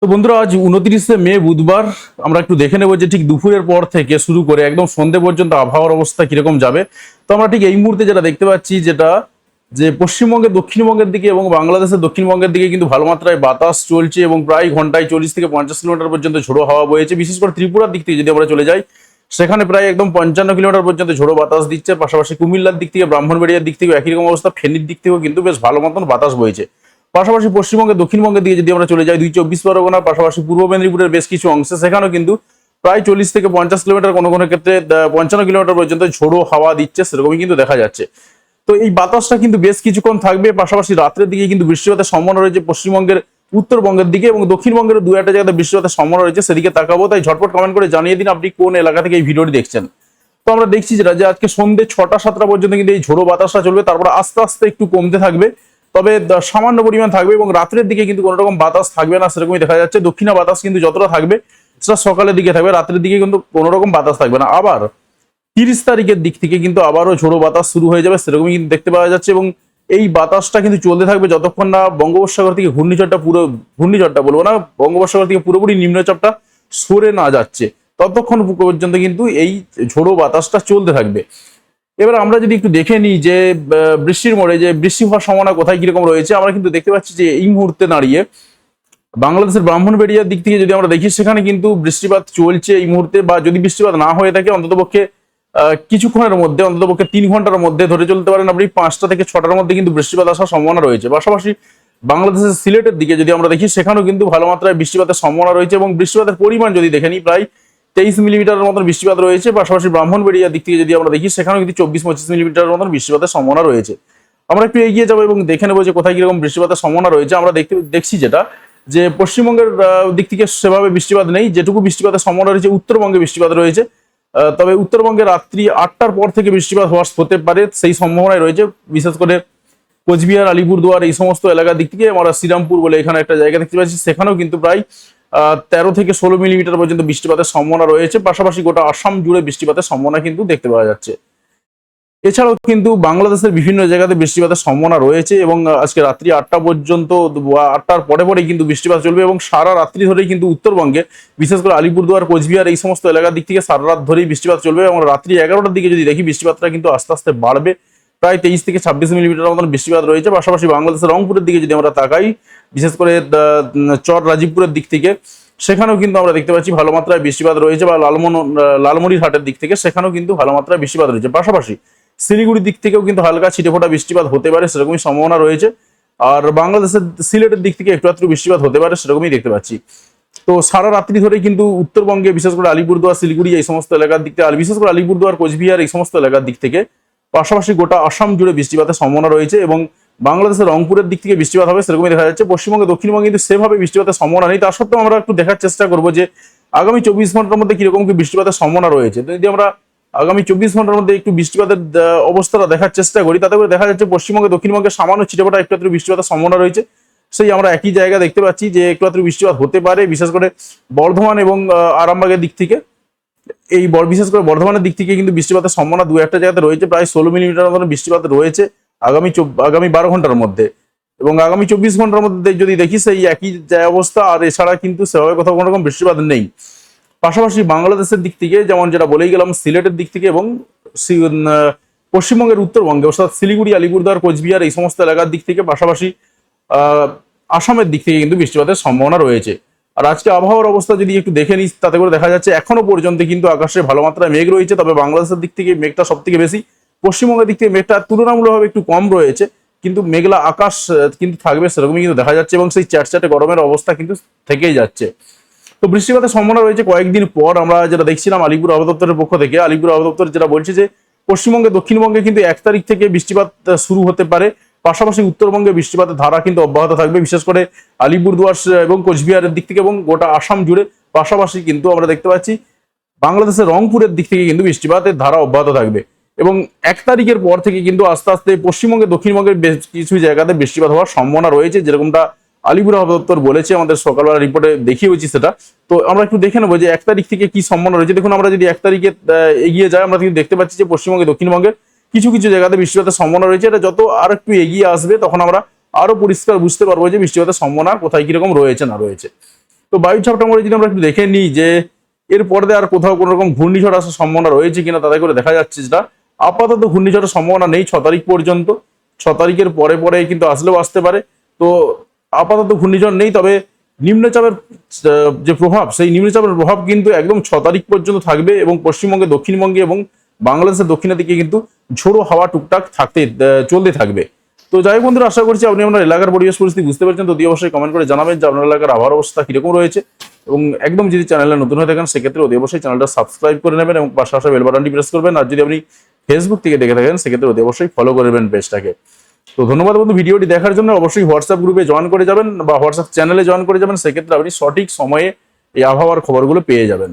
তো বন্ধুরা, আজ 29শে মে বুধবার। আমরা একটু দেখে নেবো যে ঠিক দুপুরের পর থেকে শুরু করে একদম সন্ধে পর্যন্ত আবহাওয়ার অবস্থা কিরকম যাবে। তো আমরা ঠিক এই মুহূর্তে যেটা দেখতে পাচ্ছি, যেটা যে পশ্চিমবঙ্গের দক্ষিণবঙ্গের দিকে এবং বাংলাদেশের দক্ষিণবঙ্গের দিকে কিন্তু ভালো মাত্রায় বাতাস চলছে এবং প্রায় ঘন্টায় 40 থেকে 50 কিলোমিটার পর্যন্ত ঝোড়ো হাওয়া বইছে। বিশেষ করে ত্রিপুরার দিক থেকে যদি আমরা চলে যাই, সেখানে প্রায় একদম 55 কিলোমিটার পর্যন্ত ঝোড়ো বাতাস দিচ্ছে। পাশাপাশি কুমিল্লার দিক থেকে, ব্রাহ্মণবাড়িয়ার দিক থেকে একই রকম অবস্থা। ফেনীর দিক থেকেও কিন্তু বেশ ভালো মতন বাতাস বইছে। পাশাপাশি পশ্চিমবঙ্গের দক্ষিণবঙ্গের দিকে যদি আমরা চলে যাই, 2 চব্বিশ পরগনা পাশাপাশি পূর্ব মেদিনীপুরের বেশ কিছু অংশে, সেখানেও কিন্তু প্রায় 40 থেকে 50 কিলোমিটার, কোনো কোনো ক্ষেত্রে 55 কিলোমিটার পর্যন্ত ঝোড়ো হাওয়া দিচ্ছে, সেরকমই কিন্তু দেখা যাচ্ছে। তো এই বাতাসটা কিন্তু বেশ কিছুক্ষণ থাকবে। পাশাপাশি রাত্রের দিকে কিন্তু বৃষ্টিপাতের সম্ভাবনা রয়েছে পশ্চিমবঙ্গের উত্তরবঙ্গের দিকে এবং দক্ষিণবঙ্গের দু একটা জায়গাতে বৃষ্টিপাতের সম্ভাবনা রয়েছে, সেদিকে তাকাবো। তাই ঝটপট কমেন্ট করে জানিয়ে দিন আপনি কোন এলাকা থেকে এই ভিডিওটি দেখছেন। তো আমরা দেখছি যেটা যে আজকে সন্ধ্যে 6টা 7টা পর্যন্ত কিন্তু এই ঝোড়ো বাতাসটা চলবে, তারপর আস্তে আস্তে একটু কমতে থাকবে। তবে সামান্য পরিমাণ থাকবে এবং রাত্রের দিকে কিন্তু কোনো রকম বাতাস থাকবে না, সেরকমই দেখা যাচ্ছে। দক্ষিণা বাতাস কিন্তু যতটা থাকবে সেটা সকালের দিকে থাকবে, রাত্রের দিকে কিন্তু কোনো রকম বাতাস থাকবে না। আবার 30 তারিখের দিক থেকে কিন্তু আবারও ঝোড়ো বাতাস শুরু হয়ে যাবে, সেরকমই কিন্তু দেখতে পাওয়া যাচ্ছে। এবং এই বাতাসটা কিন্তু চলতে থাকবে যতক্ষণ না বঙ্গোপসাগর থেকে ঘূর্ণিঝড়টা বলবো না, বঙ্গোপসাগর থেকে পুরোপুরি নিম্নচাপটা সরে না যাচ্ছে, ততক্ষণ পর্যন্ত কিন্তু এই ঝোড়ো বাতাসটা চলতে থাকবে। এবার আমরা যদি একটু দেখে নিই যে বৃষ্টির মোড়ে যে বৃষ্টি হওয়ার সম্ভাবনা কোথায় কিরকম রয়েছে, আমরা কিন্তু দেখতে পাচ্ছি যে এই মুহূর্তে দাঁড়িয়ে বাংলাদেশের ব্রাহ্মণবাড়িয়ার দিক থেকে যদি আমরা দেখি, সেখানে কিন্তু বৃষ্টিপাত চলছে এই মুহূর্তে। বা যদি বৃষ্টিপাত না হয়ে থাকে, অন্ততপক্ষে কিছুক্ষণের মধ্যে, অন্ততপক্ষে 3 ঘন্টার মধ্যে ধরে চলতে পারেন আপনি, 5টা থেকে 6টার মধ্যে কিন্তু বৃষ্টিপাত আসার সম্ভাবনা রয়েছে। পাশাপাশি বাংলাদেশের সিলেটের দিকে যদি আমরা দেখি, সেখানেও কিন্তু ভালো মাত্রায় বৃষ্টিপাতের সম্ভাবনা রয়েছে এবং বৃষ্টিপাতের পরিমাণ যদি দেখে নিই, প্রায় 23 মিলিমিটারের মতন বৃষ্টিপাত রয়েছে। পাশাপাশি ব্রাহ্মণবাড়িয়ার দিক থেকে যদি আমরা দেখি, সেখানেও কিন্তু 24-25 মিলিমিটারের মতন বৃষ্টিপাতের সম্ভাবনা রয়েছে। আমরা একটু এগিয়ে যাবো এবং দেখে নেবো যে কোথায় কিরকম বৃষ্টিপাতের সম্ভাবনা রয়েছে। আমরা দেখছি যেটা যে পশ্চিমবঙ্গের দিক থেকে সেভাবে বৃষ্টিপাত নেই, যেটুকু বৃষ্টিপাতের সম্ভাবনা রয়েছে উত্তরবঙ্গে বৃষ্টিপাত রয়েছে। তবে উত্তরবঙ্গে রাত্রি 8টার পর থেকে বৃষ্টিপাত হতে পারে, সেই সম্ভাবনায় রয়েছে। বিশেষ করে কোচবিহার, আলিপুরদুয়ার এই সমস্ত এলাকার দিক থেকে, আমরা শ্রীরামপুর বলে এখানে একটা জায়গা দেখতে পাচ্ছি, সেখানেও কিন্তু প্রায় 13 থেকে 16 মিলিমিটার পর্যন্ত বৃষ্টিপাতের সম্ভাবনা রয়েছে। পাশাপাশি গোটা আসাম জুড়ে বৃষ্টিপাতের সম্ভাবনা কিন্তু দেখতে পাওয়া যাচ্ছে। এছাড়াও কিন্তু বাংলাদেশের বিভিন্ন জায়গাতে বৃষ্টিপাতের সম্ভাবনা রয়েছে এবং আজকে রাত্রি 8টা পর্যন্ত, 8টার পরে পরে কিন্তু বৃষ্টিপাত চলবে এবং সারা রাত্রি ধরেই কিন্তু উত্তরবঙ্গে, বিশেষ করে আলিপুরদুয়ার, কোচবিহার এই সমস্ত এলাকার দিক থেকে সারা রাত ধরেই বৃষ্টিপাত চলবে। এবং রাত্রি 11টার দিকে যদি দেখি, বৃষ্টিপাতটা কিন্তু আস্তে আস্তে বাড়বে, প্রায় 23 থেকে 26 মিলিমিটার মতন বৃষ্টিপাত রয়েছে। পাশাপাশি বাংলাদেশের রংপুরের দিকে যদি আমরা তাকাই, বিশেষ করে চর রাজীবপুরের দিক থেকে, সেখানেও কিন্তু আমরা দেখতে পাচ্ছি ভালো মাত্রায় বৃষ্টিপাত রয়েছে। বা লালমনিরহাটের দিক থেকে, সেখানেও কিন্তু ভালো মাত্রায় বৃষ্টিপাত রয়েছে। পাশাপাশি শিলিগুড়ির দিক থেকেও কিন্তু হালকা ছিটেফোঁটা বৃষ্টিপাত হতে পারে, সেরকমই সম্ভাবনা রয়েছে। আর বাংলাদেশের সিলেটের দিক থেকে একটু আধটু বৃষ্টিপাত হতে পারে, সেরকমই দেখতে পাচ্ছি। তো সারা রাত্রি ধরে কিন্তু উত্তরবঙ্গে, বিশেষ করে আলিপুরদুয়ার, শিলিগুড়ি এই সমস্ত এলাকার দিক থেকে, আর বিশেষ করে আলিপুরদুয়ার, কোচবিহার এই সমস্ত এলাকার দিক থেকে, পাশাপাশি গোটা আসাম জুড়ে বৃষ্টিপাতের সম্ভাবনা রয়েছে। এবং বাংলাদেশের রংপুরের দিক থেকে বৃষ্টিপাত হবে, সেরকমই দেখা যাচ্ছে। পশ্চিমবঙ্গে, দক্ষিণবঙ্গে কিন্তু সেভাবে বৃষ্টিপাতের সম্ভাবনা নেই। তার সত্ত্বেও আমরা একটু দেখার চেষ্টা করবো যে আগামী 24 ঘন্টার মধ্যে কিরকম কি বৃষ্টিপাতের সম্ভাবনা রয়েছে। তো যদি আমরা আগামী 24 ঘন্টার মধ্যে একটু বৃষ্টিপাতের অবস্থাটা দেখার চেষ্টা করি, তাতে করে দেখা যাচ্ছে পশ্চিমবঙ্গে, দক্ষিণবঙ্গে সামান্য ছিটেফোঁটা একটু আধটু বৃষ্টিপাতের সম্ভাবনা রয়েছে। সেই আমরা একই জায়গা দেখতে পাচ্ছি যে একটু আধটু বৃষ্টিপাত হতে পারে, বিশেষ করে বর্ধমান এবং আরামবাগের দিক থেকে। বিশেষ করে বর্ধমানের দিক থেকে কিন্তু বৃষ্টিপাতের সম্ভাবনা দু একটা জায়গাতে রয়েছে, প্রায় 16 মিলিমিটার মতো বৃষ্টিপাত রয়েছে আগামী 12 ঘন্টার মধ্যে। এবং আগামী 24 ঘন্টার মধ্যে যদি দেখি, সেই একই অবস্থা। আর এছাড়া কিন্তু সেভাবে কোথাও কোনো রকম বৃষ্টিপাত নেই। পাশাপাশি বাংলাদেশের দিক থেকে, যেমন যেটা বলেই গেলাম, সিলেটের দিক থেকে এবং পশ্চিমবঙ্গের উত্তরবঙ্গে, অর্থাৎ শিলিগুড়ি, আলিপুরদুয়ার, কোচবিহার এই সমস্ত এলাকার দিক থেকে, পাশাপাশি আসামের দিক থেকে কিন্তু বৃষ্টিপাতের সম্ভাবনা রয়েছে। আর আজকে আবহাওয়ার অবস্থা যদি একটু দেখে নিই, তাতে করে দেখা যাচ্ছে এখনো পর্যন্ত কিন্তু আকাশে ভালো মাত্রায় মেঘ রয়েছে। তবে বাংলাদেশের দিক থেকে মেঘটা সব থেকে বেশি, পশ্চিমবঙ্গের দিক থেকে মেঘটা তুলনামূলকভাবে একটু কম রয়েছে, কিন্তু মেঘলা আকাশ কিন্তু থাকবে, সেরকমই কিন্তু দেখা যাচ্ছে। এবং সেই চ্যাটচ্যাটে গরমের অবস্থা কিন্তু থেকেই যাচ্ছে। তো বৃষ্টিপাতের সম্ভাবনা রয়েছে কয়েকদিন পর। আমরা যেটা দেখছিলাম আলিপুর আবহাওয়া দপ্তরের পক্ষ থেকে, আলিপুর আবহাওয়া দপ্তর যেটা বলছে যে পশ্চিমবঙ্গে, দক্ষিণবঙ্গে কিন্তু 1 তারিখ থেকে বৃষ্টিপাত শুরু হতে পারে। পাশাপাশি উত্তরবঙ্গে বৃষ্টিপাতের ধারা কিন্তু অব্যাহত থাকবে, বিশেষ করে আলিপুরদুয়ার এবং কোচবিহারের দিক থেকে এবং গোটা আসাম জুড়ে। পাশাপাশি কিন্তু আমরা দেখতে পাচ্ছি বাংলাদেশের রংপুরের দিক থেকে কিন্তু বৃষ্টিপাতের ধারা অব্যাহত থাকবে। এবং 1 তারিখের পর থেকে কিন্তু আস্তে আস্তে পশ্চিমবঙ্গে, দক্ষিণবঙ্গের বেশ কিছু জায়গাতে বৃষ্টিপাত হওয়ার সম্ভাবনা রয়েছে, যেরকমটা আলিপুর আবহাওয়া দপ্তর বলেছে, আমাদের সকালবেলা রিপোর্টে দেখিয়েছি সেটা। তো আমরা একটু দেখে নেবো যে 1 তারিখ থেকে কি সম্ভাবনা রয়েছে। দেখুন, আমরা যদি 1 তারিখে এগিয়ে যাই, আমরা কিন্তু দেখতে পাচ্ছি যে পশ্চিমবঙ্গে, দক্ষিণবঙ্গের কিছু কিছু জায়গাতে বৃষ্টিপাতের সম্ভাবনা রয়েছে। এটা যত আর একটু এগিয়ে আসবে, তখন আমরা আরো পরিষ্কার বুঝতে পারবো যে বৃষ্টিপাতের সম্ভাবনা কোথায় কিরকম রয়েছে না রয়েছে। তো বায়ুচাপটা আমরা যদি আমরা একটু দেখে নিই যে এর পরে আর কোথাও কোনো রকম ঘূর্ণিঝড় আসার সম্ভাবনা রয়েছে কিনা, তাতে করে দেখা যাচ্ছে যেটা আপাতত ঘূর্ণিঝড়ের সম্ভাবনা নেই 6 তারিখ পর্যন্ত। 6 তারিখের পরে পরে কিন্তু আসলেও আসতে পারে। তো আপাতত ঘূর্ণিঝড় নেই, তবে নিম্নচাপের যে প্রভাব, সেই নিম্নচাপের প্রভাব কিন্তু একদম 6 তারিখ পর্যন্ত থাকবে এবং পশ্চিমবঙ্গে, দক্ষিণবঙ্গে এবং বাংলাদেশের দক্ষিণের দিকে কিন্তু ঝোড়ো হাওয়া টুকটাক চলতে থাকবে। তো যাই হোক বন্ধুরা, আশা করছি আপনি আপনার এলাকার পরিবেশ পরিস্থিতি বুঝতে পারছেন। তো অবশ্যই কমেন্ট করে জানাবেন যে আপনার এলাকার আবহাওয়ার অবস্থা কিরকম রয়েছে, এবং একদম যদি চ্যানেলে নতুন হয়ে থাকেন সেক্ষেত্রে অবশ্যই চ্যানেলটা সাবস্ক্রাইব করে নেবেন এবং পাশে আসা বেল বাটনটি প্রেস করবেন। আর যদি আপনি ফেসবুক থেকে দেখে থাকেন সেক্ষেত্রে অবশ্যই ফলো করে নেবেন পেজটাকে। তো ধন্যবাদ বন্ধু ভিডিওটি দেখার জন্য। অবশ্যই হোয়াটসঅ্যাপ গ্রুপে জয়েন করে যাবেন বা হোয়াটসঅ্যাপ চ্যানেলে জয়েন করে যাবেন, সেক্ষেত্রে আপনি সঠিক সময়ে এই আবহাওয়ার খবরগুলো পেয়ে যাবেন।